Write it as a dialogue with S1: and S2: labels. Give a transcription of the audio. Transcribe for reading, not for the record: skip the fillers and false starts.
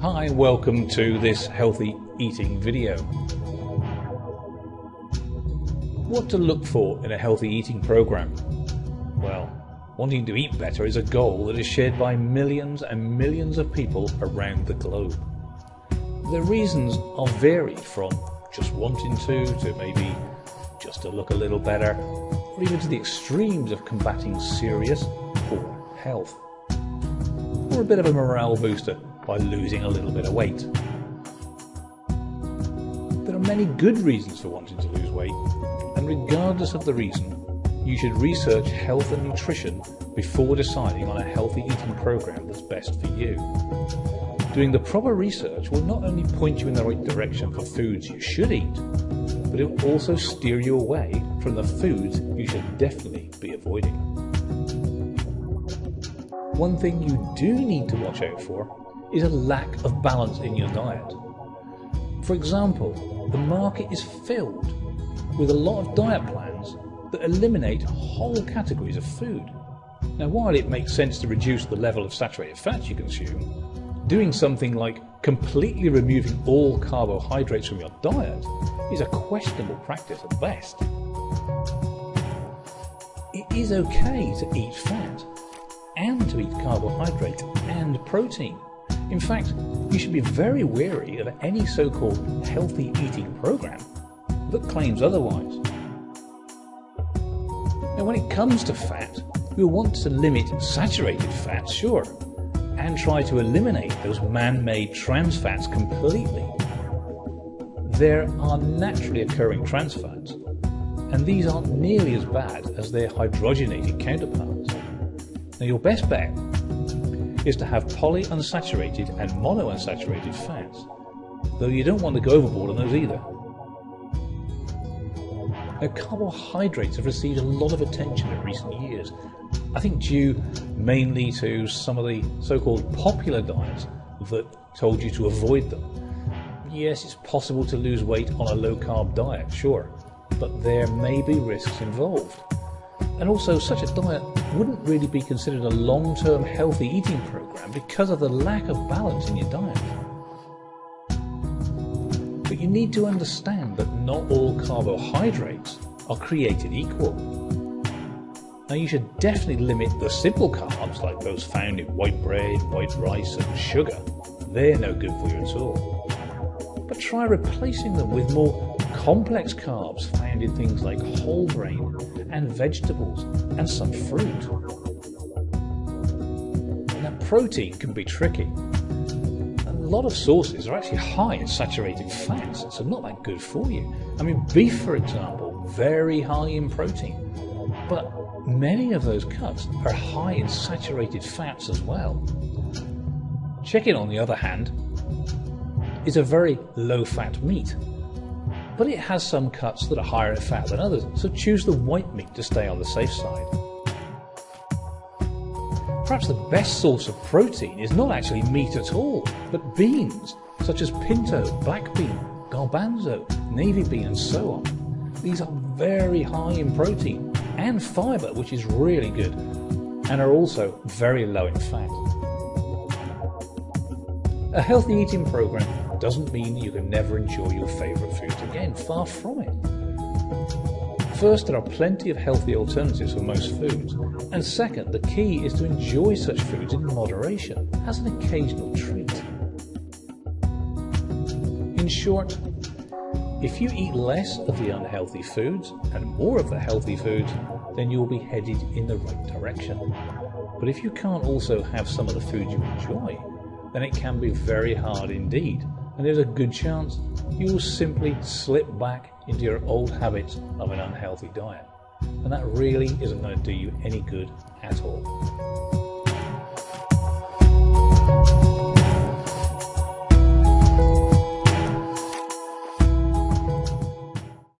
S1: Hi, welcome to this healthy eating video. What to look for in a healthy eating program? Well, wanting to eat better is a goal that is shared by millions and millions of people around the globe. The reasons are varied, from just wanting to maybe just to look a little better, or even to the extremes of combating serious poor health, or a bit of a morale booster by losing a little bit of weight. There are many good reasons for wanting to lose weight, and regardless of the reason, you should research health and nutrition before deciding on a healthy eating program that's best for you. Doing the proper research will not only point you in the right direction for foods you should eat, but it will also steer you away from the foods you should definitely be avoiding. One thing you do need to watch out for is a lack of balance in your diet. For example, the market is filled with a lot of diet plans that eliminate whole categories of food. Now, while it makes sense to reduce the level of saturated fats you consume, doing something like completely removing all carbohydrates from your diet is a questionable practice at best. It is okay to eat fat and to eat carbohydrate and protein. In fact, you should be very wary of any so-called healthy eating program that claims otherwise. Now, when it comes to fat, you'll want to limit saturated fats, sure, and try to eliminate those man-made trans fats completely. There are naturally occurring trans fats, and these aren't nearly as bad as their hydrogenated counterparts. Now, your best bet is to have polyunsaturated and monounsaturated fats, though you don't want to go overboard on those either. Now, carbohydrates have received a lot of attention in recent years, I think due mainly to some of the so-called popular diets that told you to avoid them. Yes, it's possible to lose weight on a low-carb diet, sure, but there may be risks involved. And also, such a diet wouldn't really be considered a long-term healthy eating program because of the lack of balance in your diet. But you need to understand that not all carbohydrates are created equal. Now, you should definitely limit the simple carbs like those found in white bread, white rice and sugar. They're no good for you at all. But try replacing them with more complex carbs found in things like whole grain and vegetables and some fruit. Now, protein can be tricky. A lot of sources are actually high in saturated fats, so not that good for you. I mean, beef, for example, very high in protein, but many of those cuts are high in saturated fats as well. Chicken, on the other hand, is a very low-fat meat, but it has some cuts that are higher in fat than others, so choose the white meat to stay on the safe side. Perhaps the best source of protein is not actually meat at all, but beans, such as pinto, black bean, garbanzo, navy bean and so on. These are very high in protein and fibre, which is really good, and are also very low in fat. A healthy eating program doesn't mean you can never enjoy your favourite foods again, far from it. First, there are plenty of healthy alternatives for most foods, and second, the key is to enjoy such foods in moderation, as an occasional treat. In short, if you eat less of the unhealthy foods and more of the healthy foods, then you'll be headed in the right direction. But if you can't also have some of the foods you enjoy, then it can be very hard indeed, and there's a good chance you will simply slip back into your old habits of an unhealthy diet. And that really isn't going to do you any good at all.